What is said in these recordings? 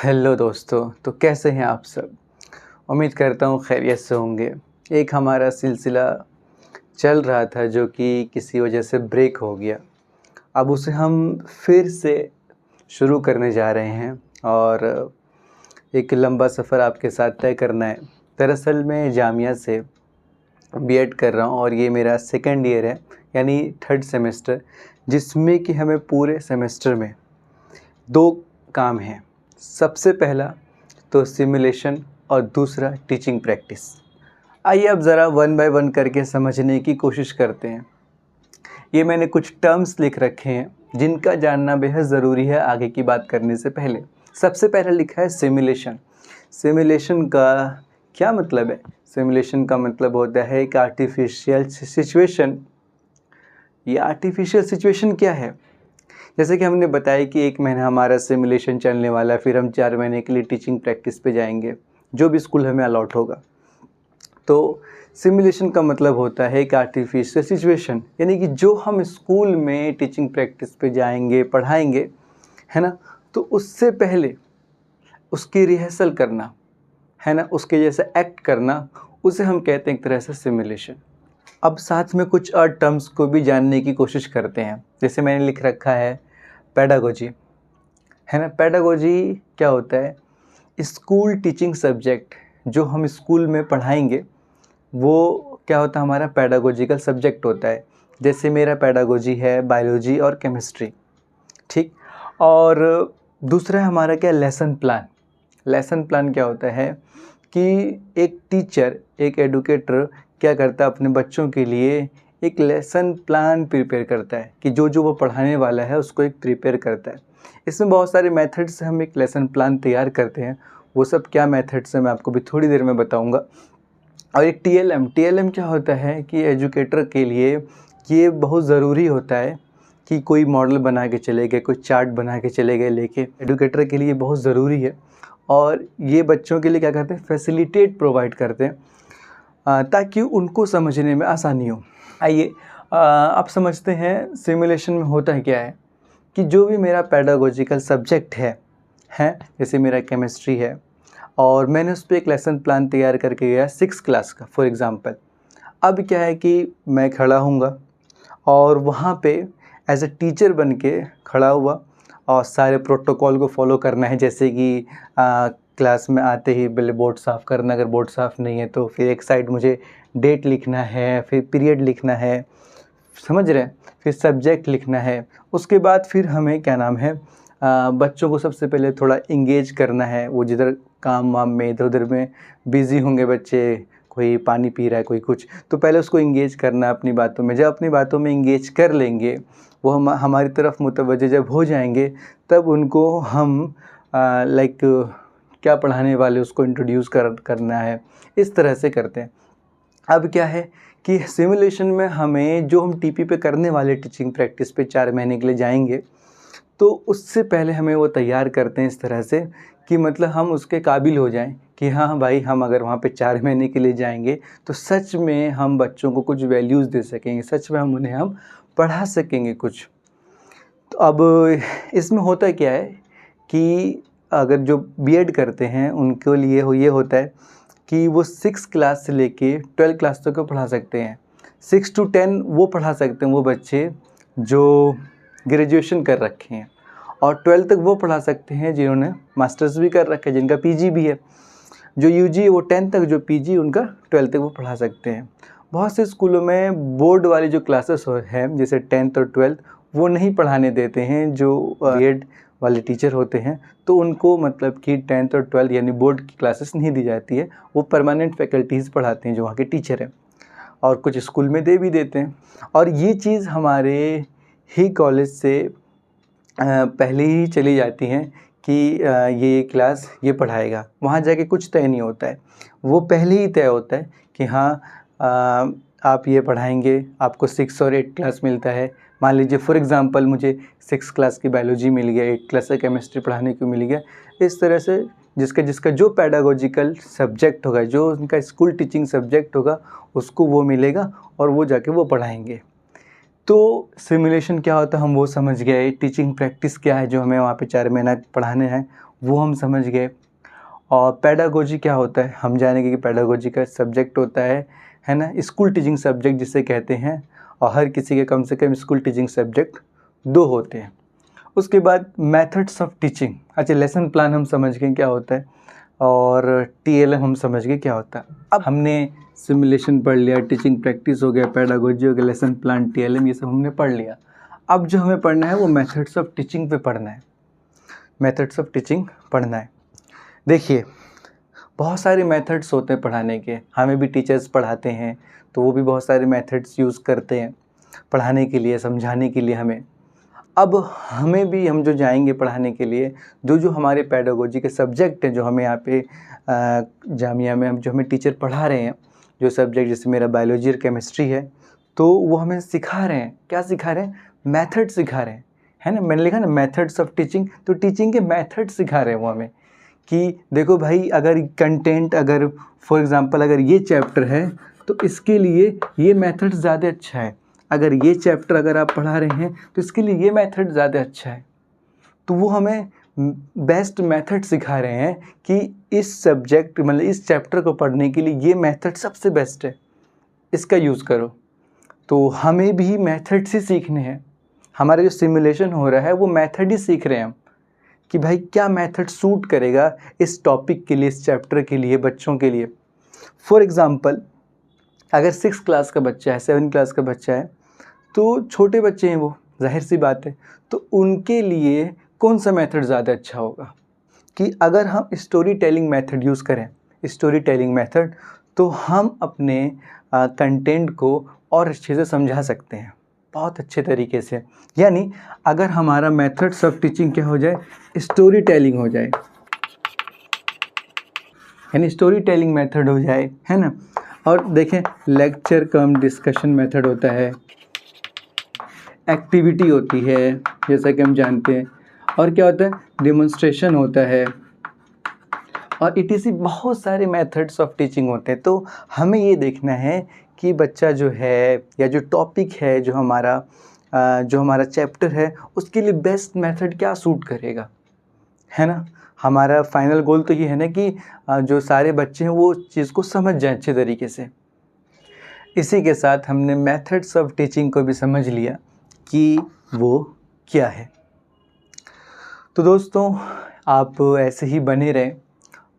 Hello दोस्तों, तो कैसे हैं आप सब। उम्मीद करता हूँ खैरियत से होंगे। एक हमारा सिलसिला चल रहा था जो कि किसी वजह से ब्रेक हो गया। अब उसे हम फिर से शुरू करने जा रहे हैं और एक लंबा सफ़र आपके साथ तय करना है। दरअसल मैं जामिया से बीएड कर रहा हूँ और ये मेरा सेकंड ईयर है, यानी थर्ड सेमेस्टर, जिसमें कि हमें पूरे सेमेस्टर में 2 काम हैं। सबसे पहला तो सिमुलेशन और दूसरा टीचिंग प्रैक्टिस। आइए अब ज़रा वन बाय वन करके समझने की कोशिश करते हैं। ये मैंने कुछ टर्म्स लिख रखे हैं जिनका जानना बेहद ज़रूरी है आगे की बात करने से पहले। सबसे पहले लिखा है सिमुलेशन। सिमुलेशन का क्या मतलब है? सिमुलेशन का मतलब होता है एक आर्टिफिशियल सिचुएशन। ये आर्टिफिशियल सिचुएशन क्या है? जैसे कि हमने बताया कि 1 महीना हमारा सिमुलेशन चलने वाला है, फिर हम 4 महीने के लिए टीचिंग प्रैक्टिस पे जाएंगे, जो भी स्कूल हमें अलॉट होगा। तो सिमुलेशन का मतलब होता है एक आर्टिफिशियल सिचुएशन, यानी कि जो हम स्कूल में टीचिंग प्रैक्टिस पे जाएंगे, पढ़ाएंगे, है ना, तो उससे पहले उसकी रिहर्सल करना, है ना, उसके जैसा एक्ट करना, उसे हम कहते हैं एक तरह से सिमुलेशन। अब साथ में कुछ और टर्म्स को भी जानने की कोशिश करते हैं। जैसे मैंने लिख रखा है पेडागोजी, है ना। पेडागोजी क्या होता है? स्कूल टीचिंग सब्जेक्ट जो हम स्कूल में पढ़ाएंगे वो क्या होता है? हमारा पेडागोजिकल सब्जेक्ट होता है। जैसे मेरा पेडागोजी है बायोलॉजी और केमिस्ट्री, ठीक। और दूसरा हमारा क्या? Lesson plan. लेसन प्लान क्या होता है कि एक टीचर, एक एडुकेटर क्या करता है? अपने बच्चों के लिए एक लेसन प्लान प्रिपेयर करता है कि जो जो वो पढ़ाने वाला है उसको एक प्रिपेयर करता है। इसमें बहुत सारे मेथड्स से हम एक लेसन प्लान तैयार करते हैं। वो सब क्या मेथड्स हैं मैं आपको भी थोड़ी देर में बताऊंगा। और एक टीएलएम क्या होता है कि एजुकेटर के लिए ये बहुत ज़रूरी होता है कि कोई मॉडल बना के चले गए, कोई चार्ट बना के चले गए लेके, एजुकेटर के लिए बहुत ज़रूरी है। और ये बच्चों के लिए क्या करते हैं? फैसिलिटेट प्रोवाइड करते हैं ताकि उनको समझने में आसानी हो। आइए आप समझते हैं सिमुलेशन में होता है क्या है कि जो भी मेरा पेडागोजिकल सब्जेक्ट है, जैसे मेरा केमिस्ट्री है और मैंने उस पर एक लेसन प्लान तैयार करके गया 6 क्लास का फॉर एग्ज़ाम्पल। अब क्या है कि मैं खड़ा हूँगा और वहाँ पे एज अ टीचर बन के खड़ा हुआ और सारे प्रोटोकॉल को फॉलो करना है। जैसे कि क्लास में आते ही पहले बोर्ड साफ़ करना, अगर बोर्ड साफ़ नहीं है तो फिर एक साइड मुझे डेट लिखना है, फिर पीरियड लिखना है, समझ रहे हैं, फिर सब्जेक्ट लिखना है। उसके बाद फिर हमें क्या नाम है, बच्चों को सबसे पहले थोड़ा इंगेज करना है। वो जिधर काम वाम में इधर उधर में बिज़ी होंगे बच्चे, कोई पानी पी रहा है, कोई कुछ, तो पहले उसको इंगेज करना है अपनी बातों में। जब अपनी बातों में इंगेज कर लेंगे, वो हमारी तरफ मुतवज्जह जब हो जाएंगे, तब उनको हम लाइक क्या पढ़ाने वाले उसको इंट्रोड्यूस करना है, इस तरह से करते हैं। अब क्या है कि सिमुलेशन में हमें जो हम टीपी पे करने वाले टीचिंग प्रैक्टिस पे 4 महीने के लिए जाएंगे, तो उससे पहले हमें वो तैयार करते हैं इस तरह से कि मतलब हम उसके काबिल हो जाएं कि हाँ भाई, हम अगर वहाँ पे 4 महीने के लिए जाएंगे तो सच में हम बच्चों को कुछ वैल्यूज़ दे सकेंगे, सच में हम पढ़ा सकेंगे कुछ। तो अब इसमें होता क्या है कि अगर जो बीएड करते हैं उनके लिए ये होता है कि वो 6 क्लास से लेके 12 क्लास तक को पढ़ा सकते हैं। 6 to 10 वो पढ़ा सकते हैं वो बच्चे जो ग्रेजुएशन कर रखे हैं, और 12 तक वो पढ़ा सकते हैं जिन्होंने मास्टर्स भी कर रखे हैं, जिनका पीजी भी है। जो यूजी है वो 10 तक, जो पीजी उनका 12 तक वो पढ़ा सकते हैं। बहुत से स्कूलों में बोर्ड वाली जो क्लासेस हैं जैसे 10th और 12th वो नहीं पढ़ाने देते हैं। जो बीएड वाले टीचर होते हैं तो उनको मतलब कि 10th और 12th यानी बोर्ड की क्लासेस नहीं दी जाती है। वो परमानेंट फैकल्टीज़ पढ़ाते हैं जो वहाँ के टीचर हैं, और कुछ स्कूल में दे भी देते हैं। और ये चीज़ हमारे ही कॉलेज से पहले ही चली जाती हैं कि ये क्लास ये पढ़ाएगा। वहाँ जाके कुछ तय नहीं होता है, वो पहले ही तय होता है कि हाँ आप ये पढ़ाएंगे, आपको 6 और 8 क्लास मिलता है। मान लीजिए फॉर एग्ज़ाम्पल मुझे 6 क्लास की बायोलॉजी मिल गया, 8 क्लास का केमिस्ट्री पढ़ाने को मिल गया। इस तरह से जिसका जिसका जो पेडागोजिकल सब्जेक्ट होगा, जो उनका स्कूल टीचिंग सब्जेक्ट होगा, उसको वो मिलेगा और वो जाके वो पढ़ाएंगे। तो सिमुलेशन क्या होता है हम वो समझ गए। टीचिंग प्रैक्टिस क्या है जो हमें वहाँ पे 4 महीना पढ़ाने हैं वो हम समझ गए। और पेडागोजी क्या होता है हम जानेंगे कि पेडागोजी का सब्जेक्ट होता है ना, स्कूल टीचिंग सब्जेक्ट जिसे कहते हैं। और हर किसी के कम से कम स्कूल टीचिंग सब्जेक्ट 2 होते हैं। उसके बाद मेथड्स ऑफ टीचिंग, अच्छा लेसन प्लान हम समझ गए क्या होता है, और TLM हम समझ गए क्या होता है। अब हमने सिमुलेशन पढ़ लिया, टीचिंग प्रैक्टिस हो गया, पेडागोजी हो गया, लेसन प्लान, TLM, ये सब हमने पढ़ लिया। अब जो हमें पढ़ना है वो मेथड्स ऑफ टीचिंग पे पढ़ना है, मेथड्स ऑफ टीचिंग पढ़ना है। देखिए बहुत सारे मेथड्स होते हैं पढ़ाने के, हमें भी टीचर्स पढ़ाते हैं तो वो भी बहुत सारे मेथड्स यूज़ करते हैं पढ़ाने के लिए, समझाने के लिए हमें। अब हमें भी, हम जो जाएंगे पढ़ाने के लिए, जो हमारे पेडागोजी के सब्जेक्ट हैं, जो हमें यहाँ पे जामिया में जो हमें टीचर पढ़ा रहे हैं, जो सब्जेक्ट जैसे मेरा बायोलॉजी और केमिस्ट्री है, तो वो हमें सिखा रहे हैं, क्या सिखा रहे हैं, मेथड सिखा रहे हैं, है ना। मैंने लिखा ना मेथड्स ऑफ टीचिंग, तो टीचिंग के मेथड सिखा रहे हैं वो हमें कि देखो भाई, अगर कंटेंट, अगर फॉर एग्ज़ाम्पल अगर ये चैप्टर है तो इसके लिए ये मेथड ज़्यादा अच्छा है, अगर ये चैप्टर अगर आप पढ़ा रहे हैं तो इसके लिए ये मेथड ज़्यादा अच्छा है। तो वो हमें बेस्ट मेथड सिखा रहे हैं कि इस सब्जेक्ट मतलब इस चैप्टर को पढ़ने के लिए ये मेथड सबसे बेस्ट है, इसका यूज़ करो। तो हमें भी मेथड से सीखने हैं, हमारा जो सिमुलेशन हो रहा है वो मेथड ही सीख रहे हैं हम कि भाई क्या मेथड सूट करेगा इस टॉपिक के लिए, इस चैप्टर के लिए, बच्चों के लिए। फॉर एग्ज़ाम्पल अगर 6 क्लास का बच्चा है, 7 क्लास का बच्चा है, तो छोटे बच्चे हैं वो, जाहिर सी बात है, तो उनके लिए कौन सा मेथड ज़्यादा अच्छा होगा कि अगर हम स्टोरी टेलिंग मेथड यूज़ करें, स्टोरी टेलिंग मेथड, तो हम अपने कंटेंट को और अच्छे से समझा सकते हैं, बहुत अच्छे तरीके से। यानी अगर हमारा मेथड्स ऑफ टीचिंग क्या हो जाए, स्टोरी टेलिंग हो जाए, यानी स्टोरी टेलिंग मेथड हो जाए, है ना। और देखें लेक्चर कम डिस्कशन मेथड होता है, एक्टिविटी होती है जैसा कि हम जानते हैं, और क्या होता है, डेमोन्स्ट्रेशन होता है, और ETC बहुत सारे मेथड्स ऑफ टीचिंग होते हैं। तो हमें ये देखना है कि बच्चा जो है या जो टॉपिक है, जो हमारा चैप्टर है, उसके लिए बेस्ट मेथड क्या सूट करेगा, है ना। हमारा फाइनल गोल तो ये है ना कि जो सारे बच्चे हैं वो चीज़ को समझ जाएं अच्छे तरीके से। इसी के साथ हमने मेथड्स ऑफ टीचिंग को भी समझ लिया कि वो क्या है। तो दोस्तों आप ऐसे ही बने रहें,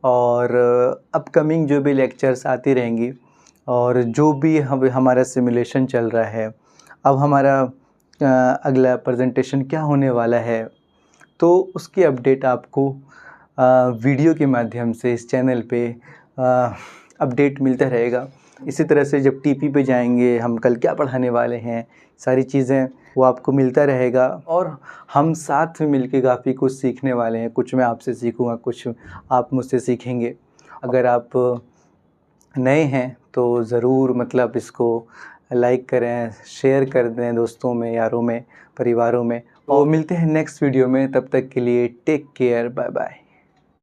और अपकमिंग जो भी लेक्चर्स आती रहेंगी, और जो भी हमारा सिमुलेशन चल रहा है, अब हमारा अगला प्रेजेंटेशन क्या होने वाला है, तो उसकी अपडेट आपको वीडियो के माध्यम से इस चैनल पे अपडेट मिलता रहेगा। इसी तरह से जब TP पे जाएंगे, हम कल क्या पढ़ाने वाले हैं, सारी चीज़ें वो आपको मिलता रहेगा, और हम साथ में मिलके काफ़ी कुछ सीखने वाले हैं। कुछ मैं आपसे सीखूँगा, कुछ आप मुझसे सीखेंगे। अगर आप नए हैं तो ज़रूर मतलब इसको लाइक करें, शेयर कर दें दोस्तों में, यारों में, परिवारों में, और मिलते हैं नेक्स्ट वीडियो में। तब तक के लिए टेक केयर, बाय बाय।